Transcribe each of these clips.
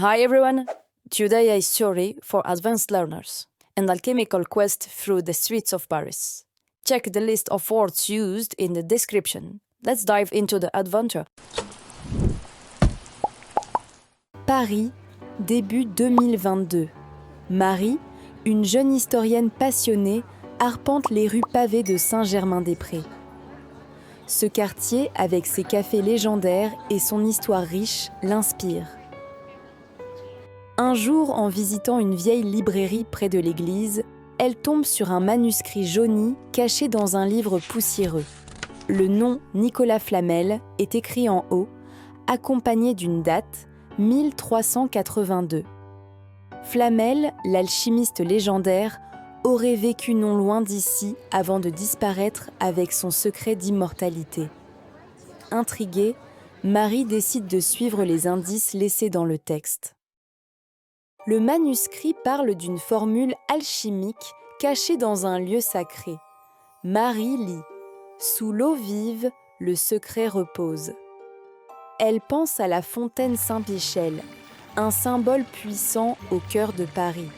Hi everyone! Today is story for advanced learners, an alchemical quest through the streets of Paris. Check the list of words used in the description. Let's dive into the adventure. Paris, début 2022. Marie, une jeune historienne passionnée, arpente les rues pavées de Saint-Germain-des-Prés. Ce quartier, avec ses cafés légendaires et son histoire riche, l'inspire. Un jour, en visitant une vieille librairie près de l'église, elle tombe sur un manuscrit jauni caché dans un livre poussiéreux. Le nom Nicolas Flamel est écrit en haut, accompagné d'une date, 1382. Flamel, l'alchimiste légendaire, aurait vécu non loin d'ici avant de disparaître avec son secret d'immortalité. Intriguée, Marie décide de suivre les indices laissés dans le texte. Le manuscrit parle d'une formule alchimique cachée dans un lieu sacré. Marie lit « Sous l'eau vive, le secret repose ». Elle pense à la fontaine Saint-Michel, un symbole puissant au cœur de Paris.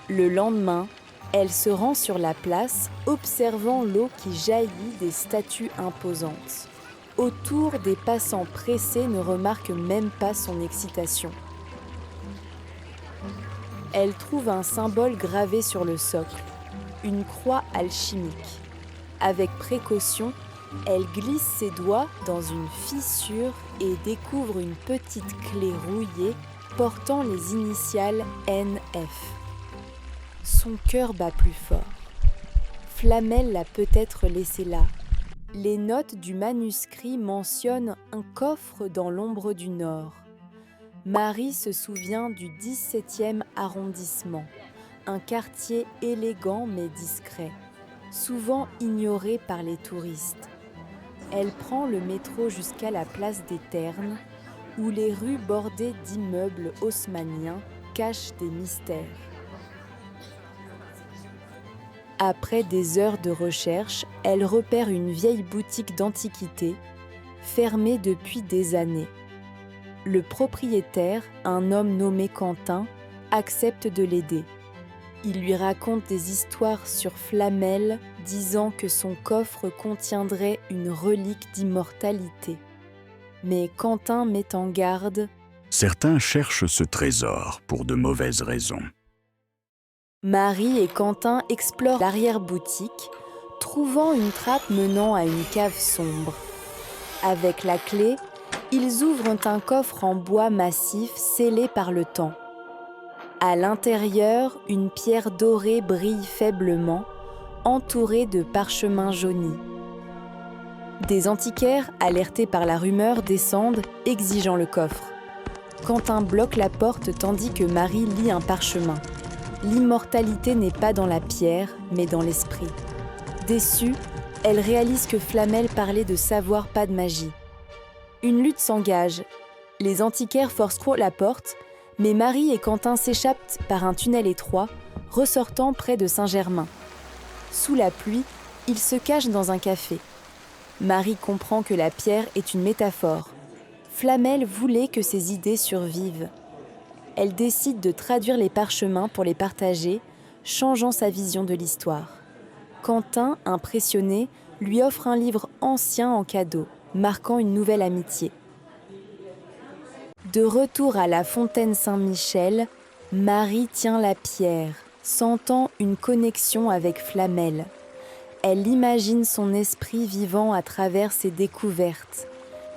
Le lendemain, elle se rend sur la place, observant l'eau qui jaillit des statues imposantes. Autour, des passants pressés ne remarquent même pas son excitation. Elle trouve un symbole gravé sur le socle, une croix alchimique. Avec précaution, elle glisse ses doigts dans une fissure et découvre une petite clé rouillée portant les initiales NF. Son cœur bat plus fort. Flamel l'a peut-être laissé là. Les notes du manuscrit mentionnent un coffre dans l'ombre du Nord. Marie se souvient du 17e arrondissement, un quartier élégant mais discret, souvent ignoré par les touristes. Elle prend le métro jusqu'à la place des Ternes, où les rues bordées d'immeubles haussmanniens cachent des mystères. Après des heures de recherche, elle repère une vieille boutique d'antiquités, fermée depuis des années. Le propriétaire, un homme nommé Quentin, accepte de l'aider. Il lui raconte des histoires sur Flamel, disant que son coffre contiendrait une relique d'immortalité. Mais Quentin met en garde « Certains cherchent ce trésor pour de mauvaises raisons. » Marie et Quentin explorent l'arrière-boutique, trouvant une trappe menant à une cave sombre. Avec la clé, ils ouvrent un coffre en bois massif scellé par le temps. À l'intérieur, une pierre dorée brille faiblement, entourée de parchemins jaunis. Des antiquaires, alertés par la rumeur, descendent, exigeant le coffre. Quentin bloque la porte tandis que Marie lit un parchemin. L'immortalité n'est pas dans la pierre, mais dans l'esprit. Déçue, elle réalise que Flamel parlait de savoir, pas de magie. Une lutte s'engage. Les antiquaires forcent trop la porte, mais Marie et Quentin s'échappent par un tunnel étroit, ressortant près de Saint-Germain. Sous la pluie, ils se cachent dans un café. Marie comprend que la pierre est une métaphore. Flamel voulait que ses idées survivent. Elle décide de traduire les parchemins pour les partager, changeant sa vision de l'histoire. Quentin, impressionné, lui offre un livre ancien en cadeau, marquant une nouvelle amitié. De retour à la fontaine Saint-Michel, Marie tient la pierre, sentant une connexion avec Flamel. Elle imagine son esprit vivant à travers ses découvertes.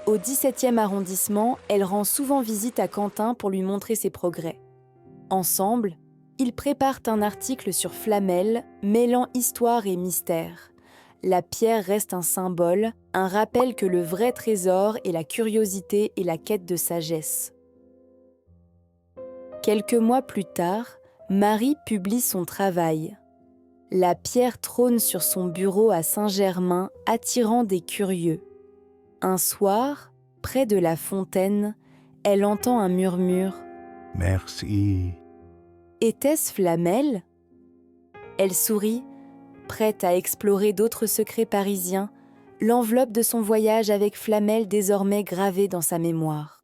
Au 17e arrondissement, elle rend souvent visite à Quentin pour lui montrer ses progrès. Ensemble, ils préparent un article sur Flamel, mêlant histoire et mystère. La pierre reste un symbole, un rappel que le vrai trésor est la curiosité et la quête de sagesse. Quelques mois plus tard, Marie publie son travail. La pierre trône sur son bureau à Saint-Germain, attirant des curieux. Un soir, près de la fontaine, elle entend un murmure. « Merci. » Était-ce Flamel ? Elle sourit, prête à explorer d'autres secrets parisiens, l'enveloppe de son voyage avec Flamel désormais gravée dans sa mémoire.